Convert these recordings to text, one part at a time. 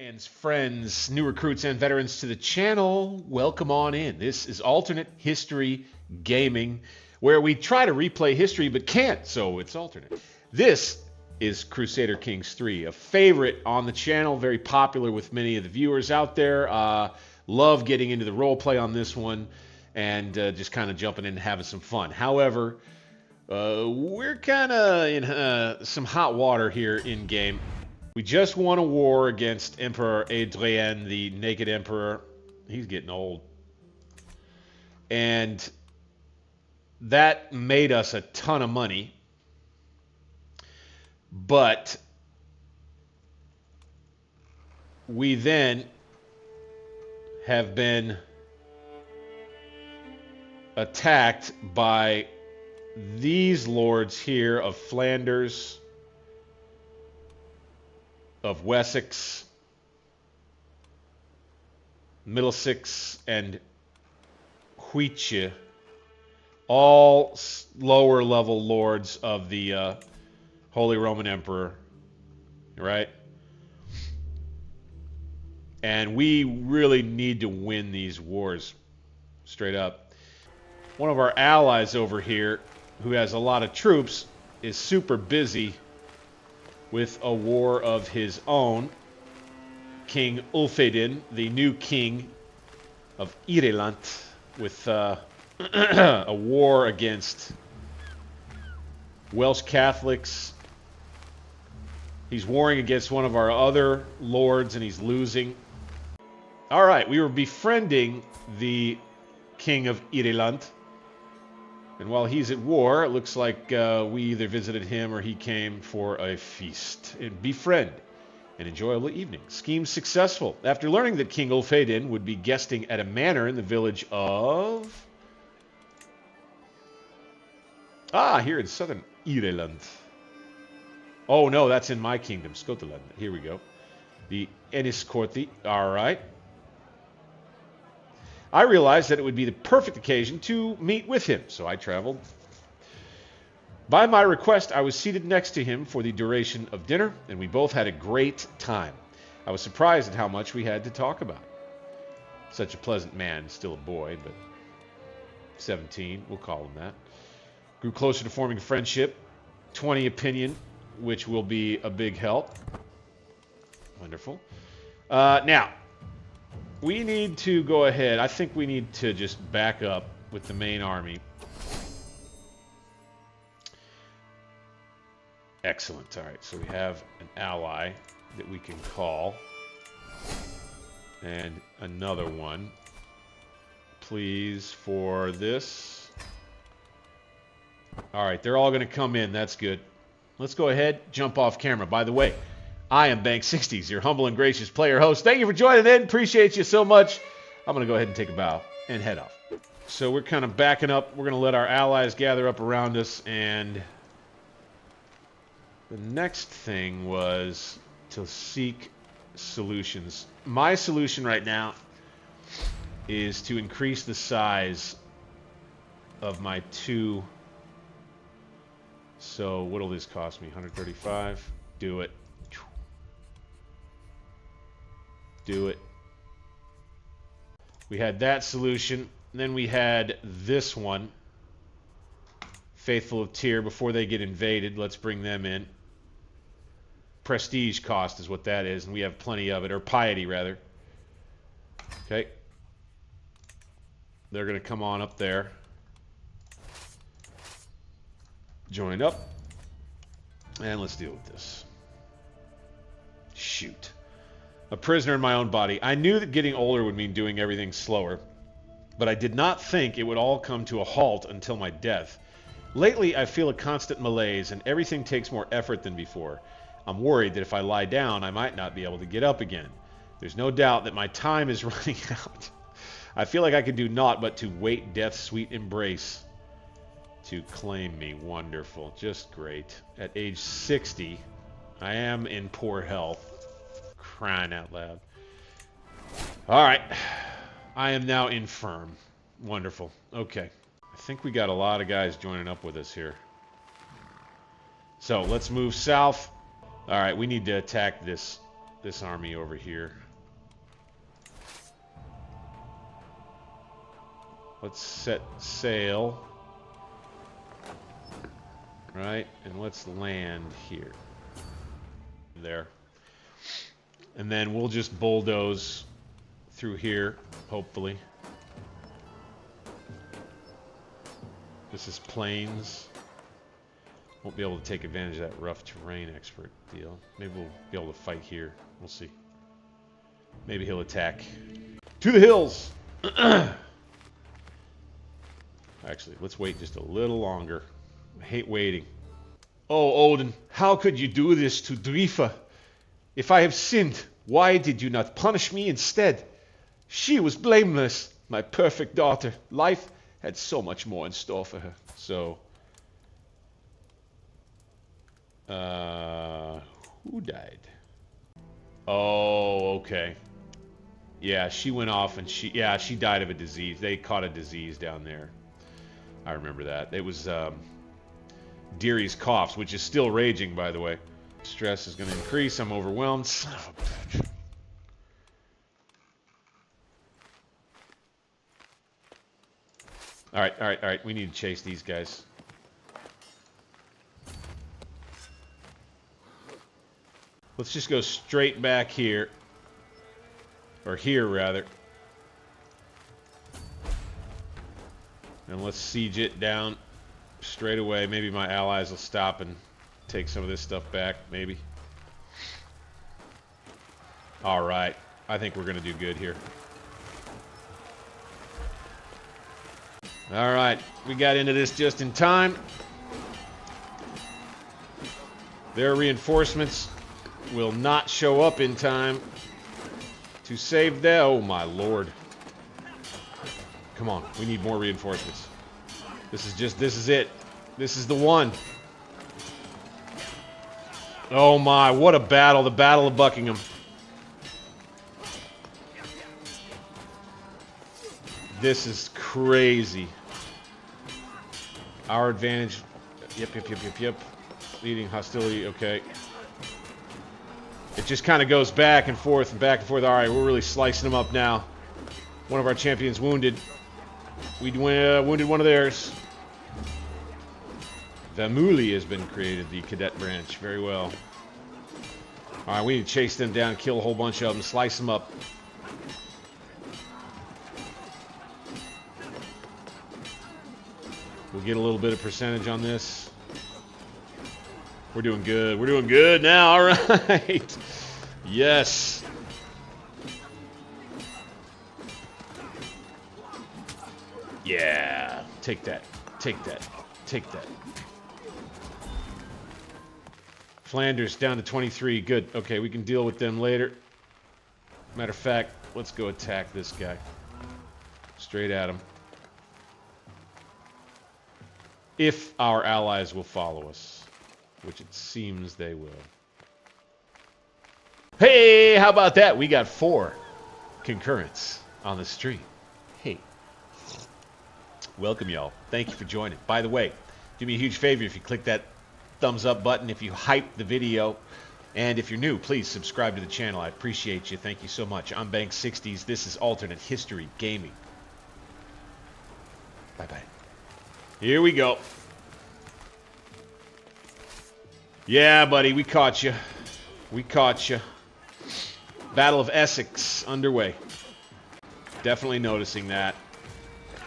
Fans, friends, new recruits, and veterans to the channel, welcome on in. This is Alternate History Gaming, where we try to replay history but can't, so it's alternate. This is Crusader Kings 3, a favorite on the channel, very popular with many of the viewers out there. Love getting into the role play on this one and just kind of jumping in and having some fun. However, we're kind of in some hot water here in game. We just won a war against Emperor Adrien, the Naked Emperor. He's getting old. And that made us a ton of money. But we then have been attacked by these lords here of Flanders, of Wessex, Middlesex, and Huiche, all lower level lords of the Holy Roman Emperor, right? And we really need to win these wars, straight up. One of our allies over here, who has a lot of troops, is super busy with a war of his own. King Ulfedin, the new king of Ireland, with a war against Welsh Catholics. He's warring against one of our other lords and he's losing. All right, we were befriending the king of Ireland. And while he's at war, it looks like we either visited him or he came for a feast. And befriend an enjoyable evening. Scheme successful. After learning that King Ulfedin would be guesting at a manor in the village of... here in southern Ireland. Oh no, that's in my kingdom, Scotland. Here we go. The Enniscorthy. All right. I realized that it would be the perfect occasion to meet with him, so I traveled. By my request, I was seated next to him for the duration of dinner, and we both had a great time. I was surprised at how much we had to talk about. Such a pleasant man, still a boy, but 17, we'll call him that. Grew closer to forming a friendship, 20 opinion, which will be a big help. Wonderful. Now, we need to go ahead. I think we need to just back up with the main army. Excellent. All right, so we have an ally that we can call. And another one. Please, for this. All right, they're all going to come in. That's good. Let's go ahead, jump off camera. By the way, I am Bank60s, your humble and gracious player host. Thank you for joining in. Appreciate you so much. I'm going to go ahead and take a bow and head off. So we're kind of backing up. We're going to let our allies gather up around us. And the next thing was to seek solutions. My solution right now is to increase the size of my two. So what'll this cost me? 135. Do it. Do it. We had that solution. Then we had this one. Faithful of Tyr, before they get invaded, let's bring them in. Prestige cost is what that is, and we have plenty of it, or piety rather. Okay. They're going to come on up there. Join up. And let's deal with this. Shoot. A prisoner in my own body. I knew that getting older would mean doing everything slower, but I did not think it would all come to a halt until my death. Lately, I feel a constant malaise, and everything takes more effort than before. I'm worried that if I lie down, I might not be able to get up again. There's no doubt that my time is running out. I feel like I can do naught but to wait death's sweet embrace to claim me. Wonderful. Just great. At age 60, I am in poor health. Crying out loud. All right. I am now infirm. Wonderful. Okay. I think we got a lot of guys joining up with us here. So let's move south. All right, we need to attack this this army over here. Let's set sail. Right, and let's land here. There. And then we'll just bulldoze through here, hopefully. This is plains. Won't be able to take advantage of that rough terrain expert deal. Maybe we'll be able to fight here. We'll see. Maybe he'll attack. To the hills! Actually, let's wait just a little longer. I hate waiting. Oh, Odin, how could you do this to Drifa? If I have sinned, why did you not punish me instead? She was blameless, my perfect daughter. Life had so much more in store for her. So, who died? Oh, okay. Yeah, she went off and she died of a disease. They caught a disease down there. I remember that. It was Deary's coughs, which is still raging, by the way. Stress is going to increase. I'm overwhelmed. Son of a bitch. All right. We need to chase these guys. Let's just go straight back here. Or here, rather. And let's siege it down straight away. Maybe my allies will stop and take some of this stuff back, maybe. All right. I think we're going to do good here. All right. We got into this just in time. Their reinforcements will not show up in time to save them. Oh, my lord. Come on. We need more reinforcements. This is it. This is the one. Oh my, what a battle. The Battle of Buckingham. This is crazy. Our advantage. Yep. Leading hostility, okay. It just kind of goes back and forth and back and forth. All right, we're really slicing them up now. One of our champions wounded. We wounded one of theirs. Vamuli has been created, the cadet branch. Very well. Alright, we need to chase them down, kill a whole bunch of them, slice them up. We'll get a little bit of percentage on this. We're doing good. We're doing good now. Alright. Yes. Yeah. Take that. Take that. Take that. Flanders down to 23. Good. Okay, we can deal with them later. Matter of fact, let's go attack this guy. Straight at him. If our allies will follow us, which it seems they will. Hey, how about that? We got 4 concurrents on the stream. Hey. Welcome, y'all. Thank you for joining. By the way, do me a huge favor if you click that thumbs up button, if you hype the video, and if you're new, please subscribe to the channel. I appreciate you. Thank you so much. I'm Bank60s. This is Alternate History Gaming. Bye-bye. Here we go. Yeah, buddy, we caught you. We caught you. Battle of Essex underway. Definitely noticing that.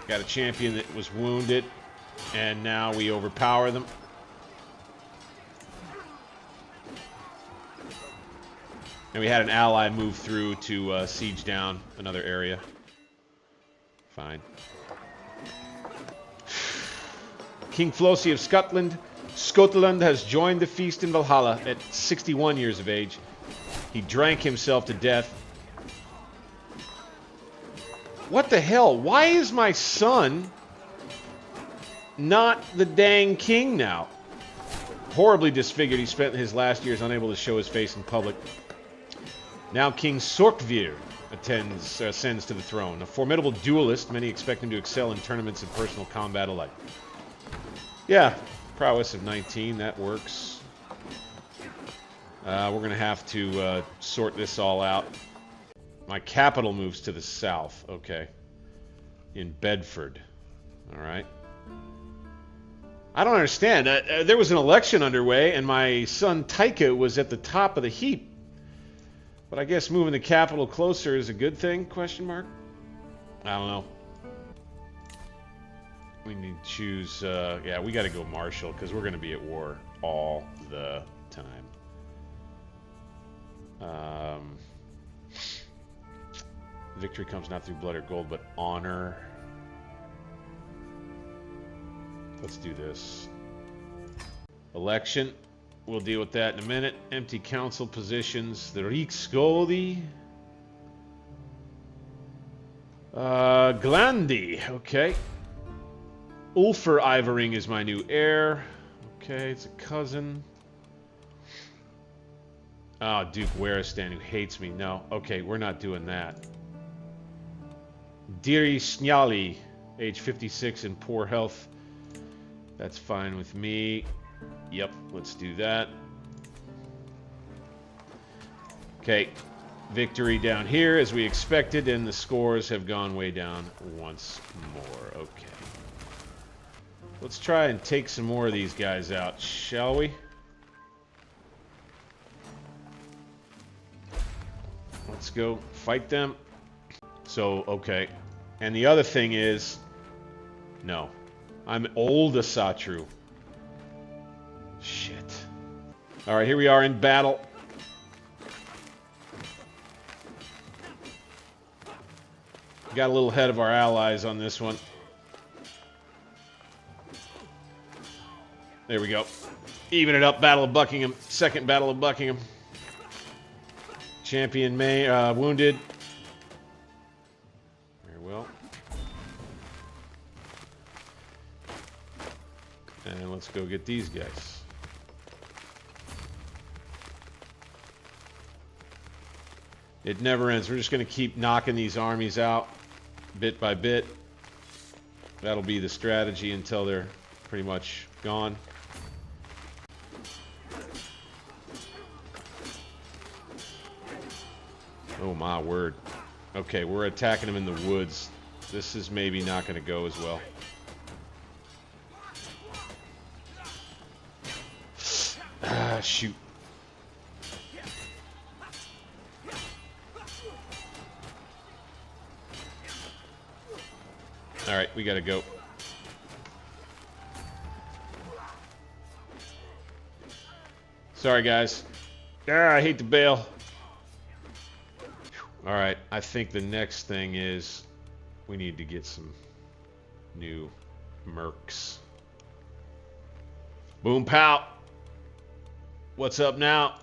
Got a champion that was wounded, and now we overpower them. And we had an ally move through to siege down another area. Fine. King Flosi of Scotland. Scotland has joined the feast in Valhalla at 61 years of age. He drank himself to death. What the hell? Why is my son not the dang king now? Horribly disfigured. He spent his last years unable to show his face in public. Now King Sorkvir ascends to the throne. A formidable duelist, many expect him to excel in tournaments and personal combat alike. Yeah, prowess of 19, that works. We're going to have to sort this all out. My capital moves to the south. Okay. In Bedford. All right. I don't understand. There was an election underway, and my son Taika was at the top of the heap. But I guess moving the capital closer is a good thing? Question mark. I don't know. We need to choose. Yeah, we got to go martial because we're going to be at war all the time. Victory comes not through blood or gold, but honor. Let's do this. Election. We'll deal with that in a minute. Empty council positions. The Riksgodi. Glandi. Okay. Ulfr Ivaring is my new heir. Okay, it's a cousin. Ah, Duke Waristan, who hates me. No, okay, we're not doing that. Diri Snyali, age 56 and poor health. That's fine with me. Yep, let's do that. Okay, victory down here as we expected, and the scores have gone way down once more. Okay. Let's try and take some more of these guys out, shall we? Let's go fight them. So, okay. And the other thing is, no. I'm old Asatru. Shit. Alright, here we are in battle. Got a little ahead of our allies on this one. There we go. Even it up. Battle of Buckingham. Second Battle of Buckingham. Champion May wounded. Very well. And let's go get these guys. It never ends. We're just going to keep knocking these armies out bit by bit. That'll be the strategy until they're pretty much gone. Oh my word. Okay, we're attacking them in the woods. This is maybe not going to go as well. Ah, shoot. Alright, we gotta go. Sorry, guys. Ah, I hate to bail. Alright, I think the next thing is we need to get some new mercs. Boom, pow. What's up now?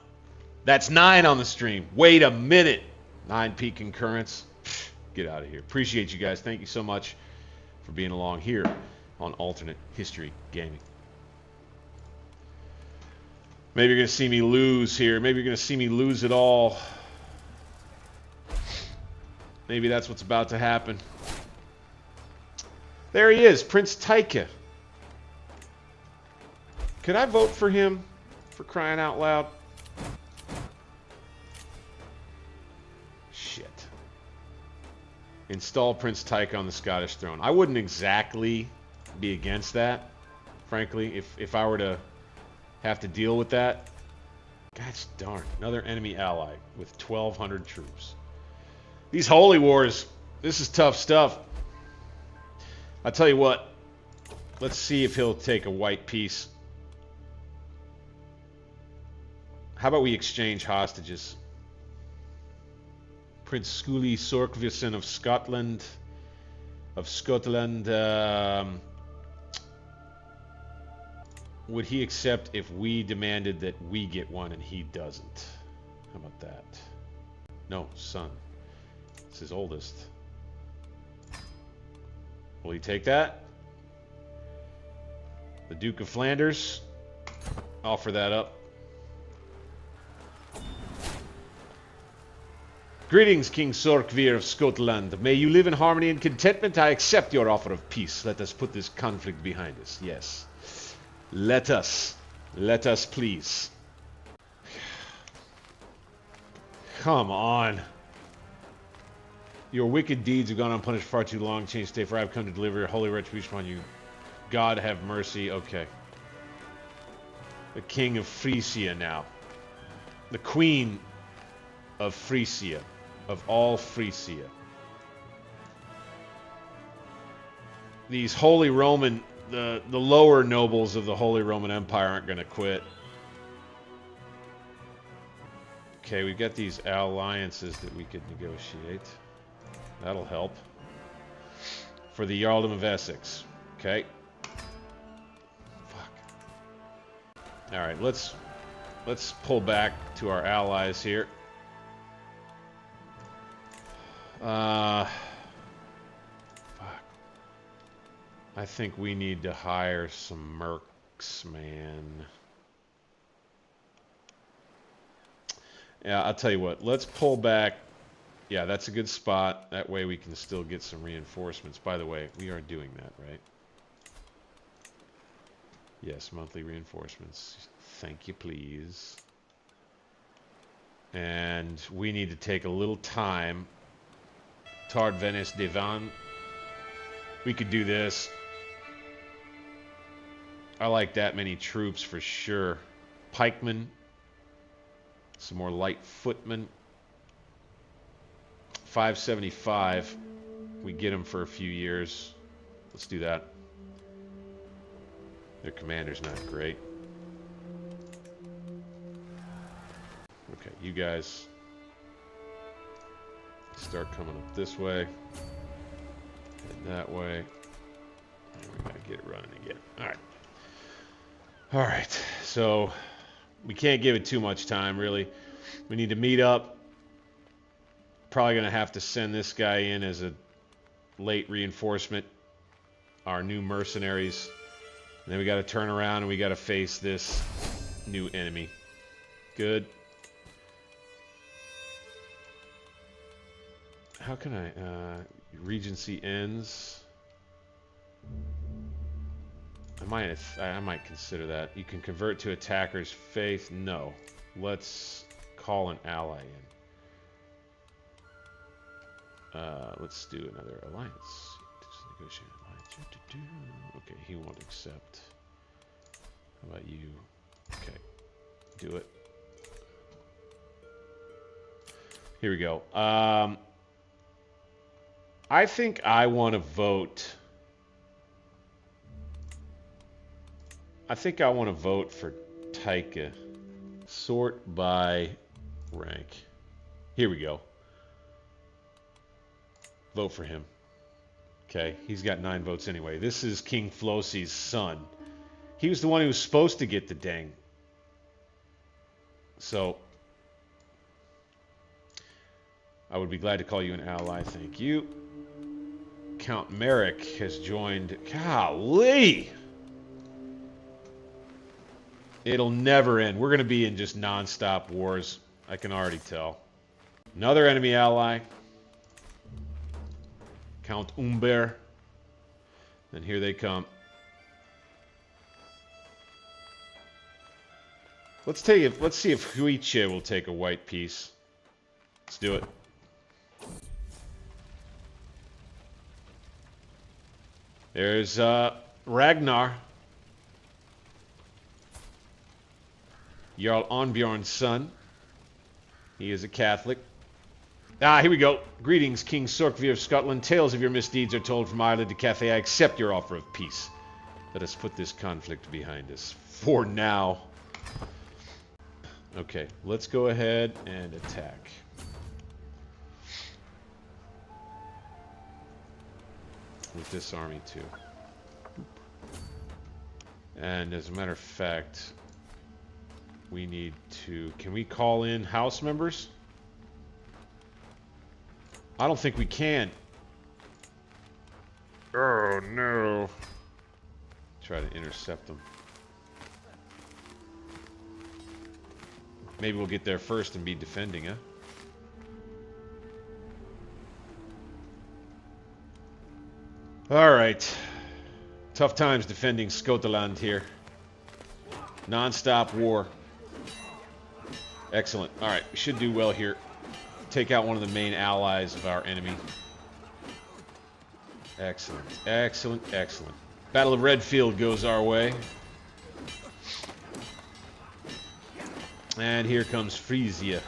That's 9 on the stream. Wait a minute. 9 peak concurrence. Get out of here. Appreciate you guys. Thank you so much for being along here on Alternate History Gaming. Maybe you're going to see me lose here. Maybe you're going to see me lose it all. Maybe that's what's about to happen. There he is, Prince Taika. Could I vote for him, for crying out loud? Shit. Install Prince Taika on the Scottish throne. I wouldn't exactly be against that, frankly, if I were to have to deal with that. Gosh darn, another enemy ally with 1,200 troops. These holy wars, this is tough stuff. I'll tell you what, let's see if he'll take a white piece. How about we exchange hostages? Prince Skuli Sorkvisen of Scotland. Would he accept if we demanded that we get one and he doesn't? How about that? No, son. It's his oldest. Will he take that? The Duke of Flanders. Offer that up. Greetings, King Sorkvir of Scotland. May you live in harmony and contentment. I accept your offer of peace. Let us put this conflict behind us. Yes. Let us. Let us, please. Come on. Your wicked deeds have gone unpunished for far too long. Change state, for I have come to deliver holy retribution upon you. God have mercy. Okay. The king of Frisia now. The queen of Frisia. Of all Frisia. These Holy Roman... The lower nobles of the Holy Roman Empire aren't going to quit. Okay, we've got these alliances that we could negotiate. That'll help. For the Jarldom of Essex. Okay. Fuck. Alright, let's pull back to our allies here. Fuck. I think we need to hire some mercs, man. Yeah, I'll tell you what. Let's pull back. Yeah, that's a good spot. That way we can still get some reinforcements. By the way, we are doing that, right? Yes, monthly reinforcements. Thank you, please. And we need to take a little time. Tard Venice Devan. We could do this. I like that many troops for sure. Pikemen. Some more light footmen. 575. We get them for a few years. Let's do that. Their commander's not great. Okay, you guys start coming up this way. And that way. And we gotta get it running again. Alright. Alright, so we can't give it too much time, really. We need to meet up. Probably going to have to send this guy in as a late reinforcement. Our new mercenaries. And then we got to turn around and we got to face this new enemy. Good. How can I... Regency ends... I might consider that. You can convert to attacker's faith. No. Let's call an ally in. Let's do another alliance. Just negotiate alliance. Okay, he won't accept. How about you? Okay. Do it. Here we go. I think I want to vote... I think I want to vote for Taika. Sort by rank. Here we go. Vote for him. Okay, he's got 9 votes anyway. This is King Flosi's son. He was the one who was supposed to get the dang. So, I would be glad to call you an ally. Thank you. Count Merrick has joined. Golly! It'll never end. We're going to be in just non-stop wars. I can already tell. Another enemy ally. Count Umber. And here they come. Let's see if Huiche will take a white piece. Let's do it. There's Ragnar. Jarl Onbjorn's son. He is a Catholic. Ah, here we go. Greetings, King Sorkvi of Scotland. Tales of your misdeeds are told from Ireland to Cathay. I accept your offer of peace. Let us put this conflict behind us. For now. Okay, let's go ahead and attack. With this army, too. And as a matter of fact... We need to... Can we call in house members? I don't think we can. Oh, no. Try to intercept them. Maybe we'll get there first and be defending, huh? Alright. Tough times defending Scotland here. Non-stop war. Excellent. Alright, we should do well here. take out one of the main allies of our enemy. Excellent, excellent, excellent. Battle of Redfield goes our way. And here comes Frisia.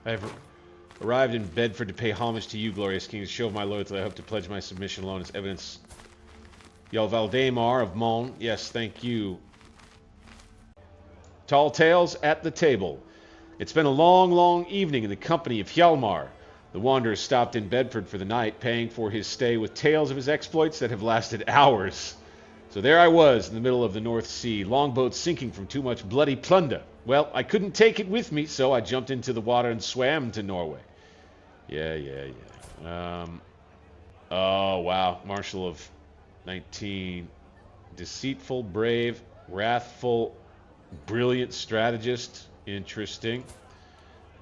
I've arrived in Bedford to pay homage to you, glorious king. To show my loyalty, I hope to pledge my submission alone as evidence. Jarl Valdemar of Mon. Yes, thank you. Tall tales at the table. It's been a long, long evening in the company of Hjalmar. The wanderer stopped in Bedford for the night, paying for his stay with tales of his exploits that have lasted hours. So there I was in the middle of the North Sea, longboat sinking from too much bloody plunder. Well, I couldn't take it with me, so I jumped into the water and swam to Norway. Yeah. Oh, wow. Marshal of 19. Deceitful, brave, wrathful, brilliant strategist. Interesting.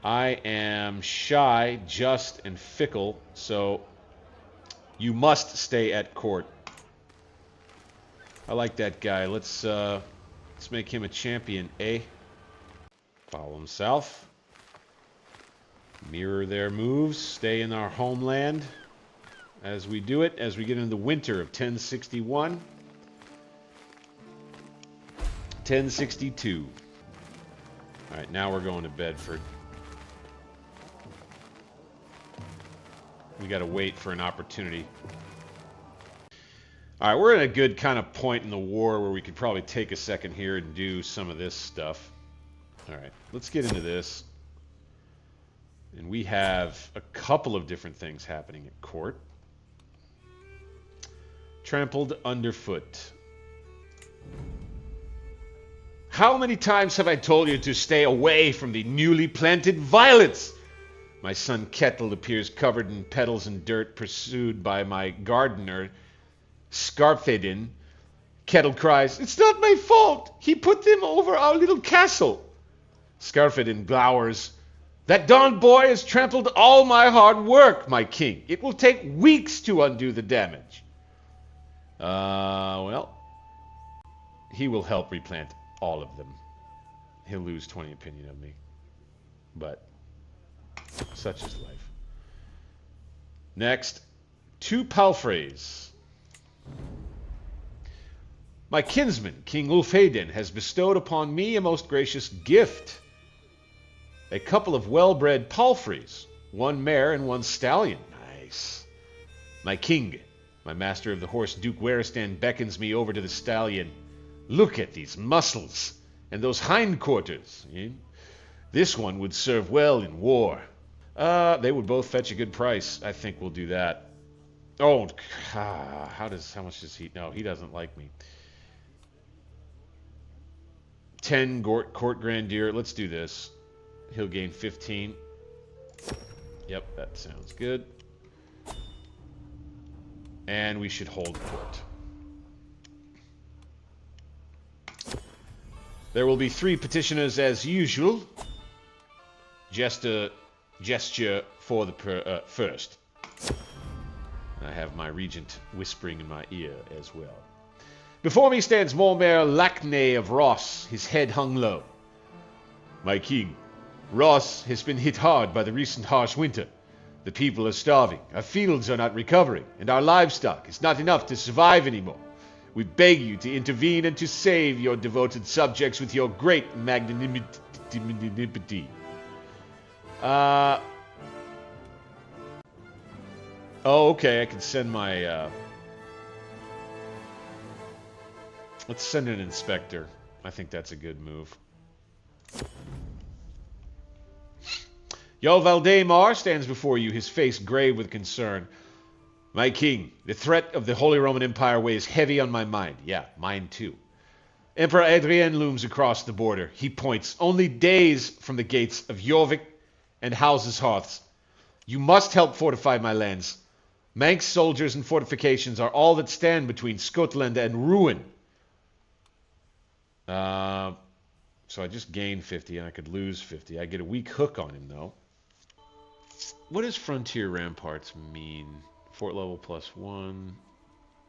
I am shy, just, and fickle, so you must stay at court. I like that guy. Let's make him a champion, eh? Follow him south. Mirror their moves. Stay in our homeland as we do it, as we get into the winter of 1061. 1062. Alright, now we're going to Bedford. We gotta wait for an opportunity. Alright, we're in a good kind of point in the war where we could probably take a second here and do some of this stuff. Alright, let's get into this. And we have a couple of different things happening at court. Trampled underfoot. How many times have I told you to stay away from the newly planted violets? My son Kettle appears covered in petals and dirt, pursued by my gardener, Skarfedin. Kettle cries, "It's not my fault! He put them over our little castle!" Skarfedin glowers, "That darn boy has trampled all my hard work, my king. It will take weeks to undo the damage." Well, he will help replant all of them. He'll lose 20 opinion of me. But such is life. Next, 2 palfreys. My kinsman, King Ulfheden, has bestowed upon me a most gracious gift. A couple of well-bred palfreys, 1 mare and 1 stallion. Nice. My king, my master of the horse, Duke Waristan, beckons me over to the stallion. Look at these muscles and those hindquarters. This one would serve well in war. They would both fetch a good price. I think we'll do that. Oh, how much does he? No, he doesn't like me. 10 court grandeur. Let's do this. He'll gain 15. Yep, that sounds good. And we should hold court. There will be 3 petitioners as usual. Just a gesture for the first. I have my regent whispering in my ear as well. Before me stands Mormer Lacnay of Ross, his head hung low. My king, Ross has been hit hard by the recent harsh winter. The people are starving, our fields are not recovering, and our livestock is not enough to survive anymore. We beg you to intervene and to save your devoted subjects with your great magnanimity. Oh, okay, I can send my, let's send an inspector. I think that's a good move. Jarl Valdemar stands before you, his face grave with concern. My king, the threat of the Holy Roman Empire weighs heavy on my mind. Yeah, mine too. Emperor Adrien looms across the border. He points, only days from the gates of Jorvik and House's hearths. You must help fortify my lands. Manx soldiers and fortifications are all that stand between Scotland and ruin. So I just gained 50 and I could lose 50. I get a weak hook on him though. What does frontier ramparts mean Fort level +1.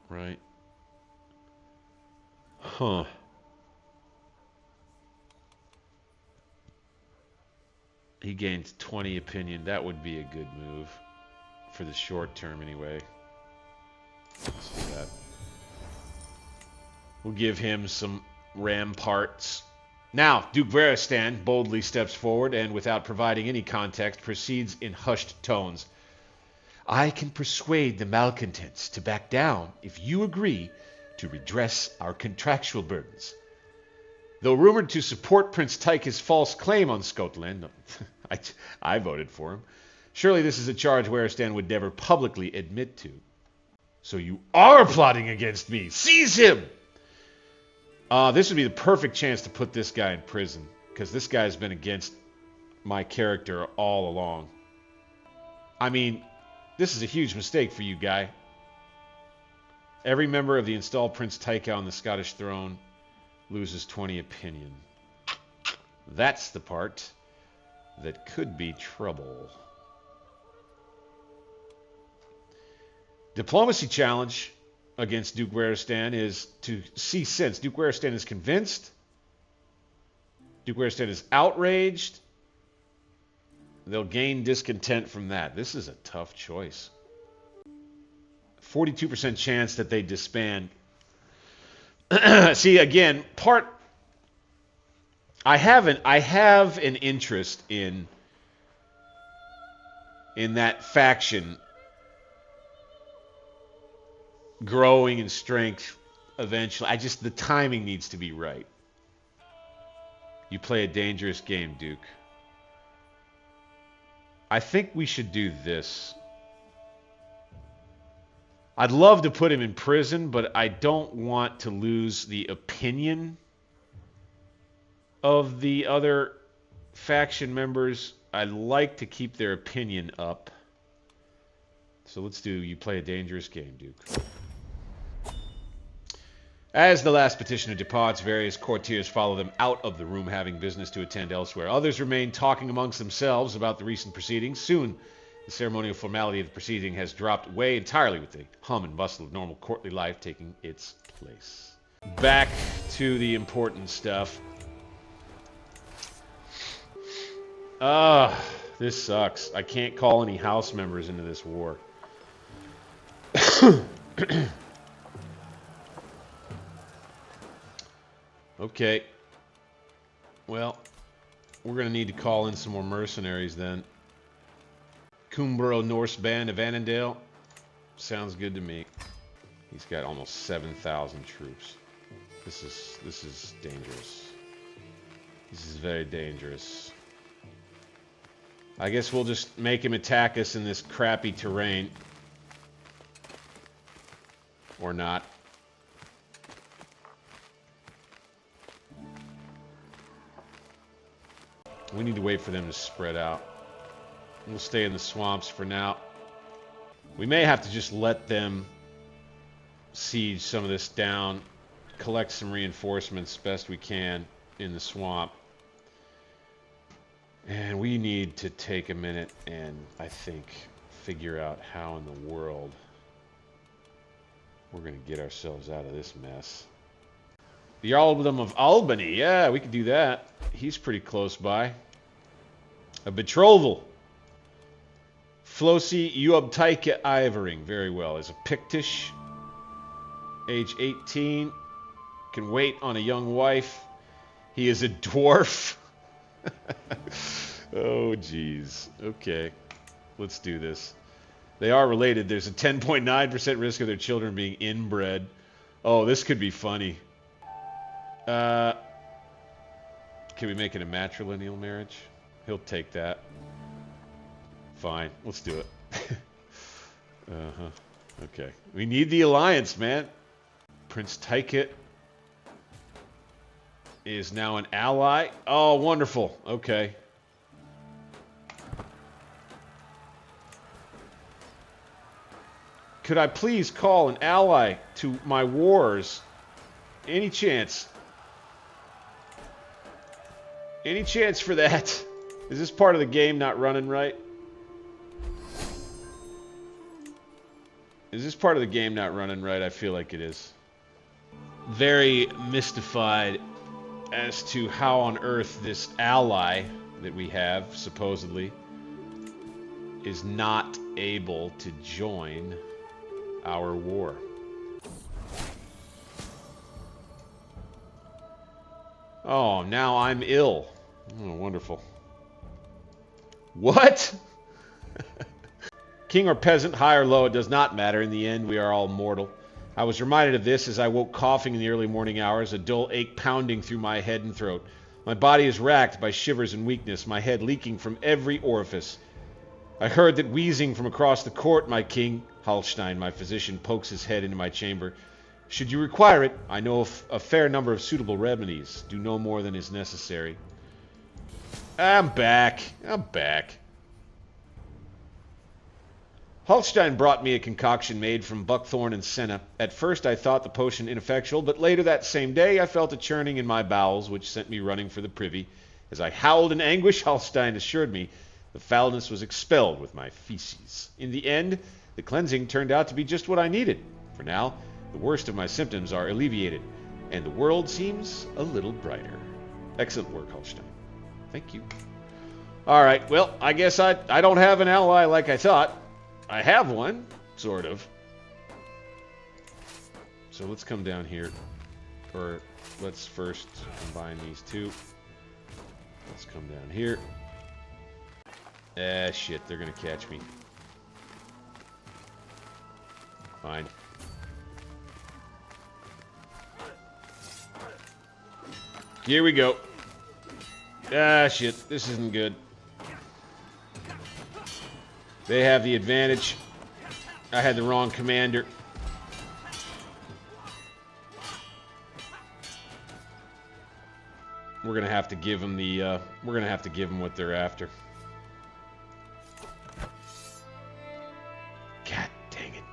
Right. Huh. He gains 20 opinion. That would be a good move. For the short term, anyway. Let's do that. We'll give him some ramparts. Now, Duke Veristan boldly steps forward and, without providing any context, proceeds in hushed tones. I can persuade the malcontents to back down if you agree to redress our contractual burdens. Though rumored to support Prince Tyche's false claim on Scotland, I voted for him. Surely this is a charge Veristan would never publicly admit to. So you are plotting against me. Seize him! This would be the perfect chance to put this guy in prison, because this guy's been against my character all along. I mean, this is a huge mistake for you, guy. Every member of the installed Prince Tyche on the Scottish throne loses 20 opinion. That's the part that could be trouble. Diplomacy challenge against Duke Veristan is to see sense. Duke Veristan is convinced. Duke Veristan is outraged. They'll gain discontent from that. This is a tough choice. 42% chance that they disband. See, again, I have an interest in that faction growing in strength eventually. The timing needs to be right. You play a dangerous game, Duke. I think we should do this. I'd love to put him in prison, but I don't want to lose the opinion of the other faction members. I like to keep their opinion up. So let's do, you play a dangerous game, Duke. As the last petitioner departs, various courtiers follow them out of the room, having business to attend elsewhere. Others remain talking amongst themselves about the recent proceedings. Soon, the ceremonial formality of the proceeding has dropped away entirely, with the hum and bustle of normal courtly life taking its place. Back to the important stuff. This sucks. I can't call any house members into this war. Okay. Well, we're going to need to call in some more mercenaries then. Cumbro Norse Band of Annandale. Sounds good to me. He's got almost 7,000 troops. This is dangerous. This is very dangerous. I guess we'll just make him attack us in this crappy terrain. Or not. We need to wait for them to spread out. We'll stay in the swamps for now. We may have to just let them siege some of this down, collect some reinforcements best we can in the swamp. And we need to take a minute and, I think, figure out how in the world we're going to get ourselves out of this mess. The Earldom of Albany. Yeah, we could do that. He's pretty close by. A betrothal. Flosi of Tyche Ivaring. Very well. Is a Pictish. Age 18. Can wait on a young wife. He is a dwarf. Oh, geez. Okay. Let's do this. They are related. There's a 10.9% risk of their children being inbred. Oh, this could be funny. Can we make it a matrilineal marriage? He'll take that. Fine. Let's do it. Okay. We need the alliance, man. Prince Tyche is now an ally. Oh, wonderful. Okay. Could I please call an ally to my wars? Any chance? Any chance for that? Is this part of the game not running right? Is this part of the game not running right? I feel like it is. Very mystified as to how on earth this ally that we have, supposedly, is not able to join our war. Oh, now I'm ill. Oh, wonderful. What? King or peasant, high or low, it does not matter. In the end, we are all mortal. I was reminded of this as I woke coughing in the early morning hours, a dull ache pounding through my head and throat. My body is racked by shivers and weakness, my head leaking from every orifice. I heard that wheezing from across the court, my king. Halstein, my physician, pokes his head into my chamber. Should you require it, I know of a fair number of suitable remedies. Do no more than is necessary. I'm back. Halstein brought me a concoction made from buckthorn and senna. At first I thought the potion ineffectual, but later that same day I felt a churning in my bowels, which sent me running for the privy. As I howled in anguish, Halstein assured me the foulness was expelled with my feces. In the end, the cleansing turned out to be just what I needed. For now, the worst of my symptoms are alleviated, and the world seems a little brighter. Excellent work, Halstein. Thank you. All right, well, I guess I don't have an ally like I thought. I have one, sort of. So let's come down here. Or let's first combine these two. Let's come down here. Ah, shit, they're gonna catch me. Fine. Here we go. Ah, shit, this isn't good. They have the advantage. I had the wrong commander. We're gonna have to give them the. We're gonna have to give them what they're after. God dang it!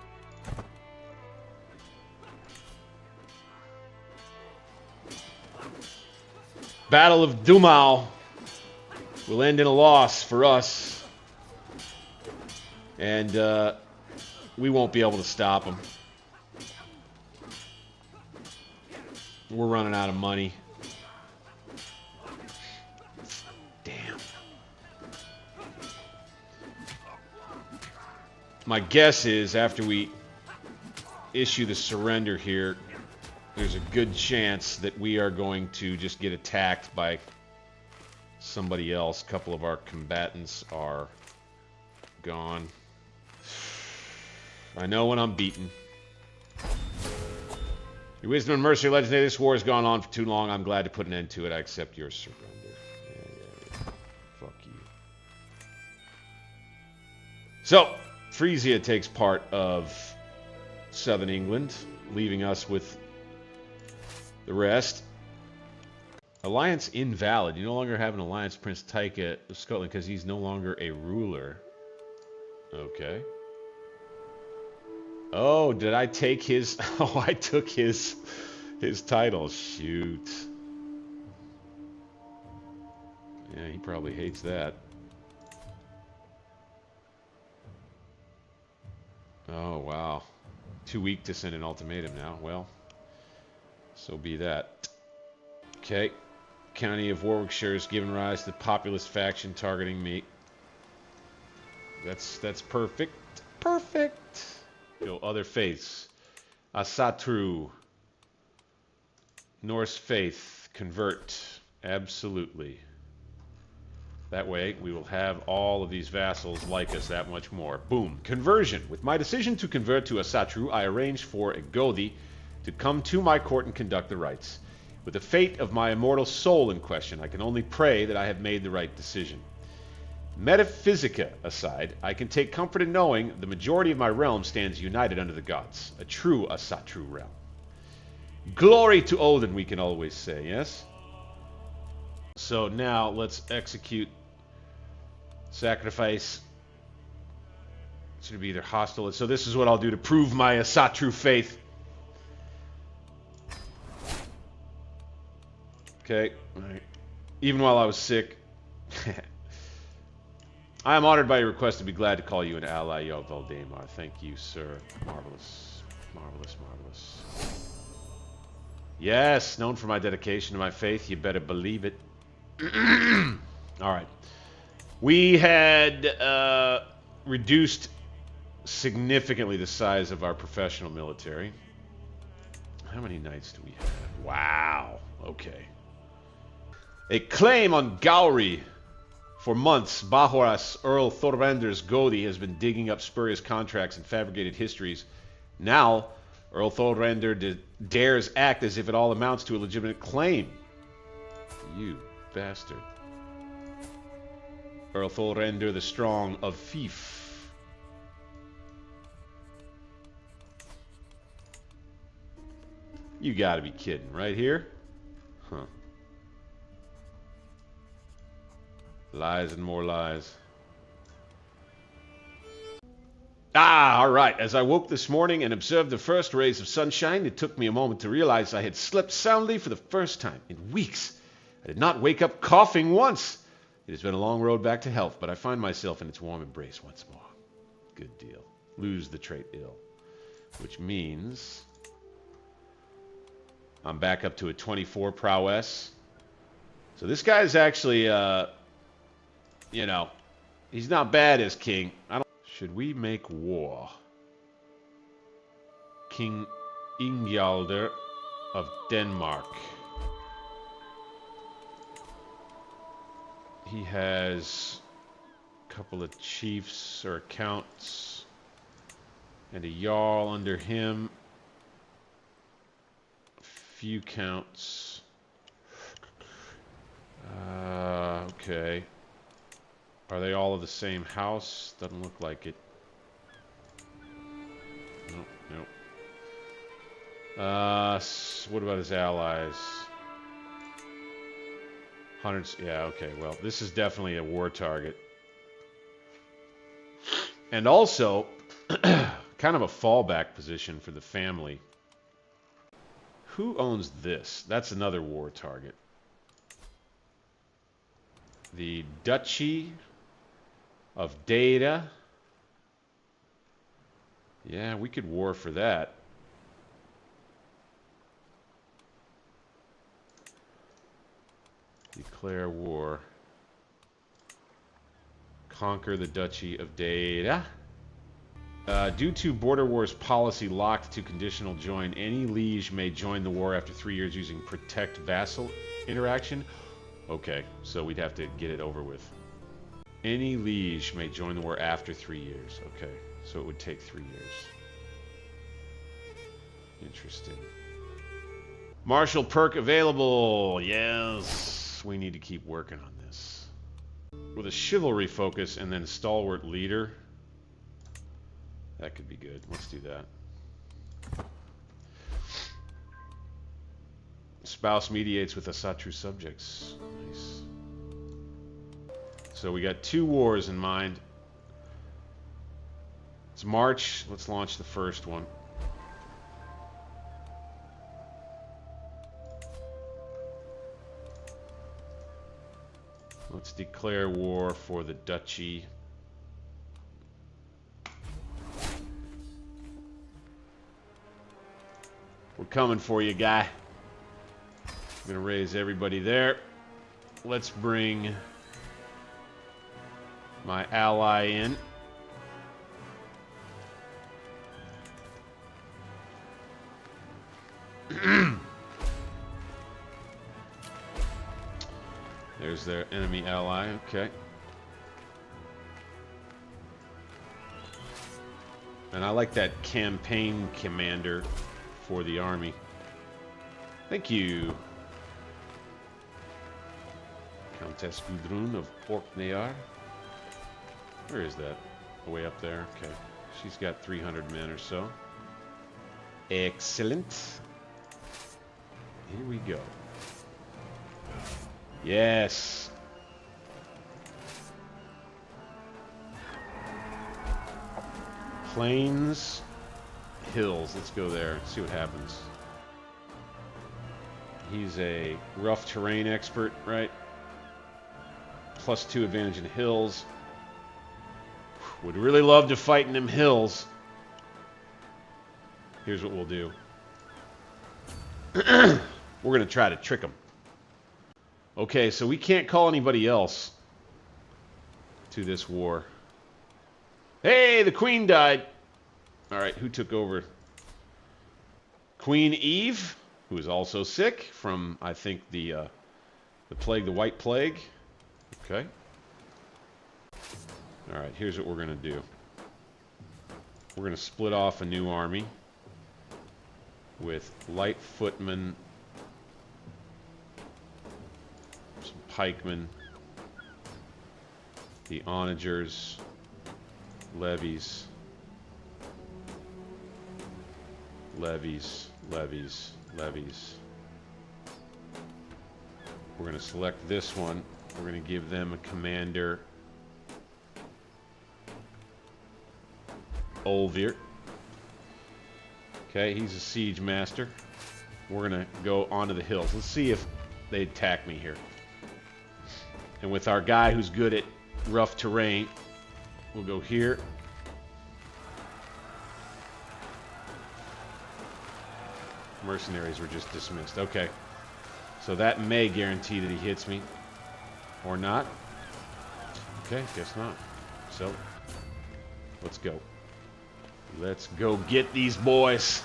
Battle of Dumau will end in a loss for us. And we won't be able to stop them. We're running out of money. Damn. My guess is after we issue the surrender here, there's a good chance that we are going to just get attacked by somebody else. A couple of our combatants are gone. I know when I'm beaten. Your wisdom and mercy, legendary. This war has gone on for too long. I'm glad to put an end to it. I accept your surrender. Yeah. Fuck you. So, Frisia takes part of southern England, leaving us with the rest. Alliance invalid. You no longer have an alliance, Prince Taika of Scotland, because he's no longer a ruler. Okay. Oh, did I take his... Oh, I took his title. Shoot. Yeah, he probably hates that. Oh, wow. Too weak to send an ultimatum now. Well, so be that. Okay. County of Warwickshire has given rise to the populist faction targeting me. That's perfect. Perfect. Yo, other faiths. Asatru Norse faith. Convert. Absolutely. That way, we will have all of these vassals like us that much more. Boom. Conversion. With my decision to convert to Asatru, I arranged for a Godi to come to my court and conduct the rites. With the fate of my immortal soul in question, I can only pray that I have made the right decision. Metaphysica aside, I can take comfort in knowing the majority of my realm stands united under the gods. A true Asatru realm. Glory to Odin, we can always say, yes? So now let's execute sacrifice. Should be either hostile. So this is what I'll do to prove my Asatru faith. Okay. All right. Even while I was sick. I am honored by your request to be glad to call you an ally, Yo Valdemar. Thank you, sir. Marvelous. Marvelous, marvelous. Yes, known for my dedication to my faith. You better believe it. All right. We had reduced significantly the size of our professional military. How many knights do we have? Wow. Okay. A claim on Gowrie. For months, Bahoras, Earl Thorvander's Godi, has been digging up spurious contracts and fabricated histories. Now, Earl Thorvander dares act as if it all amounts to a legitimate claim. You bastard. Earl Thorvander the Strong of Fief. You gotta be kidding. Right here? Huh. Lies and more lies. Ah, all right. As I woke this morning and observed the first rays of sunshine, it took me a moment to realize I had slept soundly for the first time in weeks. I did not wake up coughing once. It has been a long road back to health, but I find myself in its warm embrace once more. Good deal. Lose the trait ill. Which means I'm back up to a 24 prowess. So this guy's actually, you know, he's not bad as king. Should we make war? King Ingjaldr of Denmark. He has a couple of chiefs or counts and a jarl under him. A few counts. Okay. Are they all of the same house? Doesn't look like it. Nope, nope. What about his allies? Hundreds. Yeah, okay. Well, this is definitely a war target. And also, kind of a fallback position for the family. Who owns this? That's another war target. The Duchy of Data. Yeah, we could war for that. Declare war. Conquer the Duchy of Data. Due to Border Wars policy locked to conditional join, any liege may join the war after 3 years using protect vassal interaction. Okay, so we'd have to get it over with. Any liege may join the war after 3 years. Okay, so it would take 3 years. Interesting. Martial perk available. Yes, we need to keep working on this. With a chivalry focus and then stalwart leader. That could be good. Let's do that. Spouse mediates with Asatru subjects. Nice. So we got 2 wars in mind. It's March. Let's launch the first one. Let's declare war for the duchy. We're coming for you, guy. I'm gonna raise everybody there. Let's bring my ally in. There's their enemy ally. Okay. And I like that campaign commander for the army. Thank you. Countess Gudrun of Orkneyar. Where is that? Way up there. Okay. She's got 300 men or so. Excellent. Here we go. Yes. Plains, hills. Let's go there. See what happens. He's a rough terrain expert, right? +2 advantage in hills. Would really love to fight in them hills. Here's what we'll do. We're going to try to trick them. Okay, so we can't call anybody else to this war. Hey, the queen died. All right, who took over? Queen Eve, who is also sick from, I think, the plague, the White Plague. Okay. All right, here's what we're going to do. We're going to split off a new army with light footmen, some pikemen, the onagers, levies, levies, levies, levies. We're going to select this one. We're going to give them a commander, Olvir. Okay, he's a siege master. We're going to go onto the hills. Let's see if they attack me here. And with our guy who's good at rough terrain, we'll go here. Mercenaries were just dismissed. Okay. So that may guarantee that he hits me. Or not. Okay, guess not. So, let's go. Let's go get these boys.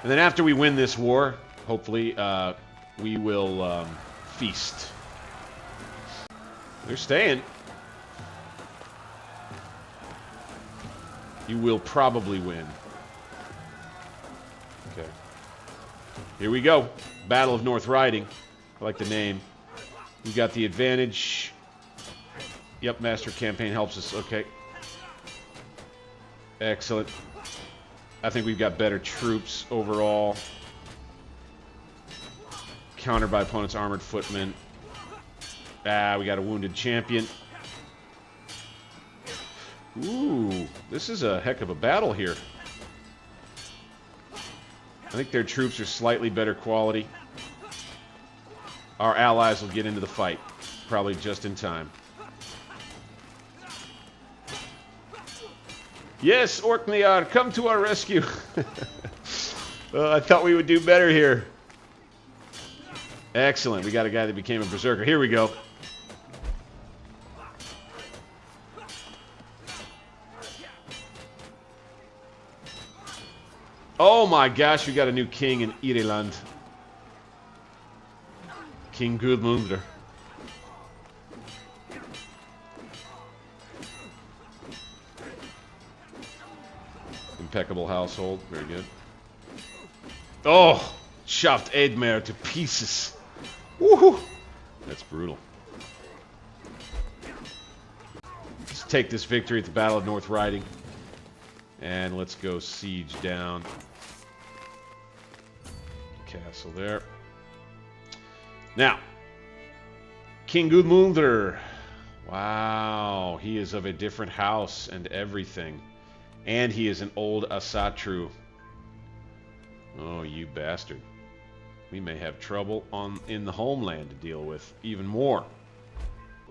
And then after we win this war, hopefully, we will feast. They're staying. You will probably win. Okay. Here we go. Battle of North Riding. I like the name. We got the advantage. Yep, Master Campaign helps us. Okay. Excellent. I think we've got better troops overall. Countered by opponent's armored footmen. Ah, we got a wounded champion. Ooh, this is a heck of a battle here. I think their troops are slightly better quality. Our allies will get into the fight, probably just in time. Yes, Orkneyar, come to our rescue. I thought we would do better here. Excellent. We got a guy that became a berserker. Here we go. Oh my gosh, we got a new king in Ireland. King Gudmundur. Impeccable household. Very good. Oh! Chopped Eadmer to pieces. Woohoo! That's brutal. Let's take this victory at the Battle of North Riding. And let's go siege down. Castle there. Now, King Gudmundur. Wow, he is of a different house and everything. And he is an old Asatru. Oh, you bastard. We may have trouble in the homeland to deal with. Even more.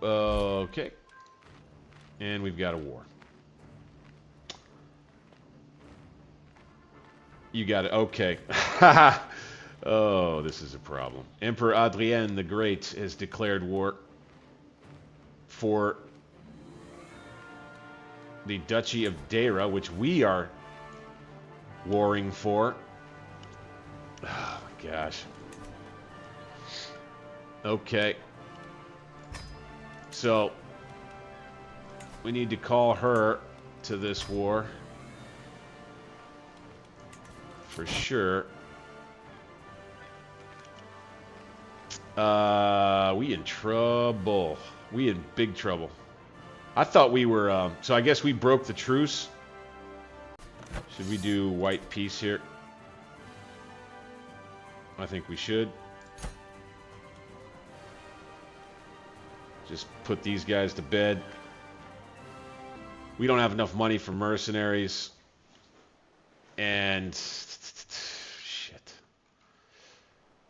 Okay. And we've got a war. You got it. Okay. Oh, this is a problem. Emperor Adrien the Great has declared war for the Duchy of Deira, which we are warring for. Oh my gosh. Okay. So, we need to call her to this war. For sure. We in trouble. We in big trouble. I thought we were, so I guess we broke the truce. Should we do white peace here? I think we should. Just put these guys to bed. We don't have enough money for mercenaries. And shit.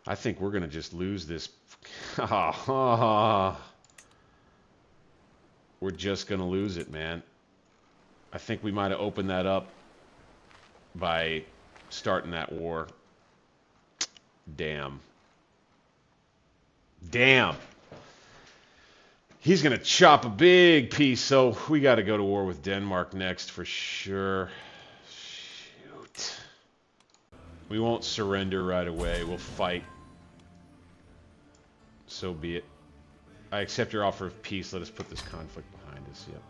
I think we're going to just lose this. We're just going to lose it, man. I think we might have opened that up by starting that war. Damn. Damn. He's going to chop a big piece, so we got to go to war with Denmark next for sure. Shoot. We won't surrender right away. We'll fight. So be it. I accept your offer of peace. Let us put this conflict behind us. Yep.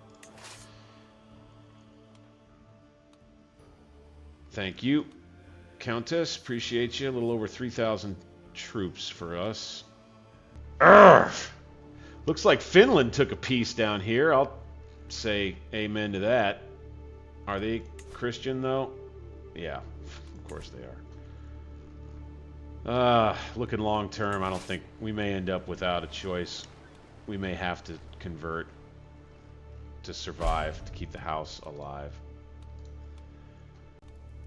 Thank you, Countess. Appreciate you. A little over 3,000 troops for us. Urgh! Looks like Finland took a piece down here. I'll say amen to that. Are they Christian, though? Yeah, of course they are. Looking long term, I don't think we may end up without a choice. We may have to convert to survive, to keep the house alive.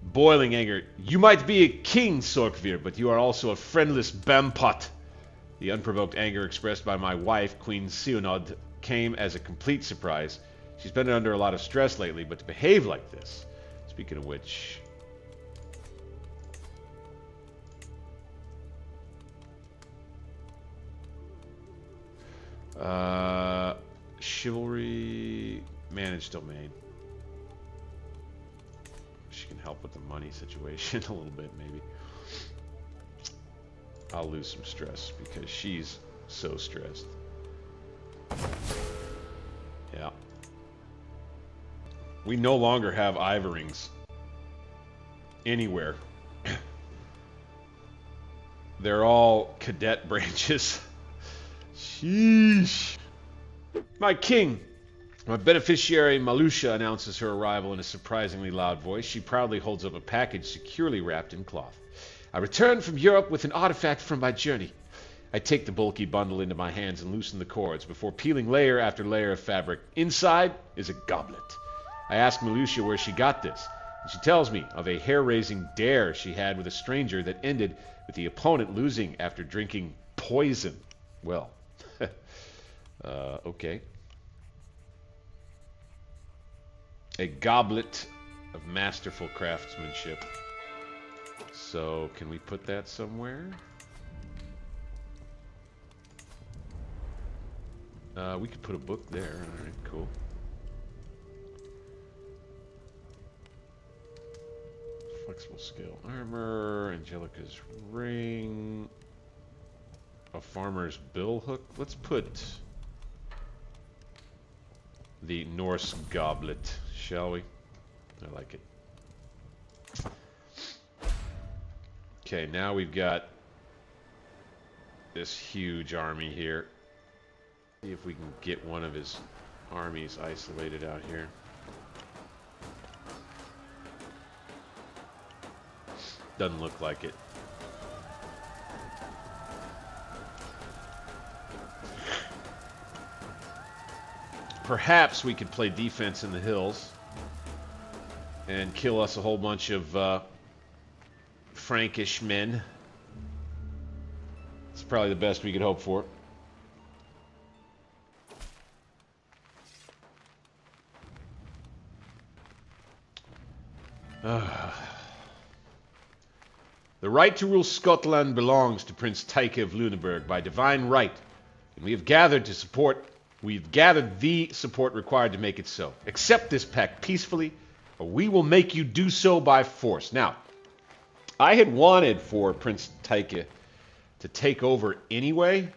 Boiling anger. You might be a king, Sorkvir, but you are also a friendless bampot. The unprovoked anger expressed by my wife, Queen Sionod, came as a complete surprise. She's been under a lot of stress lately, but to behave like this... Speaking of which... Chivalry... Managed domain. She can help with the money situation a little bit, maybe. I'll lose some stress because she's so stressed. Yeah. We no longer have Ivarings anywhere. They're all cadet branches. Sheesh. My king! My beneficiary Malusha announces her arrival in a surprisingly loud voice. She proudly holds up a package securely wrapped in cloth. I returned from Europe with an artifact from my journey. I take the bulky bundle into my hands and loosen the cords before peeling layer after layer of fabric. Inside is a goblet. I ask Malusha where she got this, and she tells me of a hair-raising dare she had with a stranger that ended with the opponent losing after drinking poison. Well, okay. A goblet of masterful craftsmanship. So, can we put that somewhere? We could put a book there. Alright, cool. Flexible skill. Armor, Angelica's ring. A farmer's bill hook. Let's put the Norse goblet, shall we? I like it. Okay, now we've got this huge army here. See if we can get one of his armies isolated out here. Doesn't look like it. Perhaps we could play defense in the hills and kill us a whole bunch of Frankish men. It's probably the best we could hope for. The right to rule Scotland belongs to Prince Taike of Lunenburg by divine right, and we have gathered the support required to make it so. Accept this pact peacefully, or we will make you do so by force. Now, I had wanted for Prince Taike to take over anyway.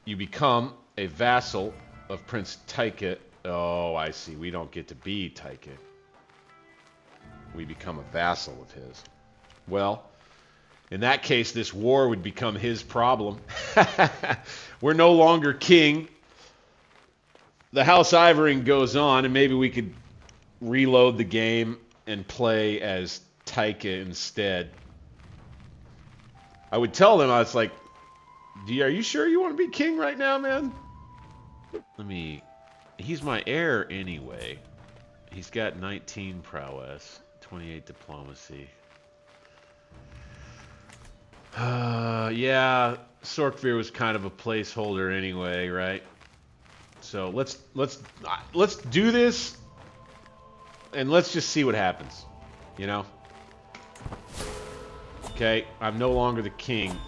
You become a vassal of Prince Taike. Oh, I see. We don't get to be Taike. We become a vassal of his. Well, in that case, this war would become his problem. We're no longer king. The House Ivering goes on, and maybe we could reload the game and play as Taike instead. I would tell them, I was like, are you sure you want to be king right now, man? He's my heir anyway. He's got 19 prowess, 28 diplomacy. Yeah, Sorkvir was kind of a placeholder anyway, right? So let's do this And let's just see what happens. You know? Okay, I'm no longer the king.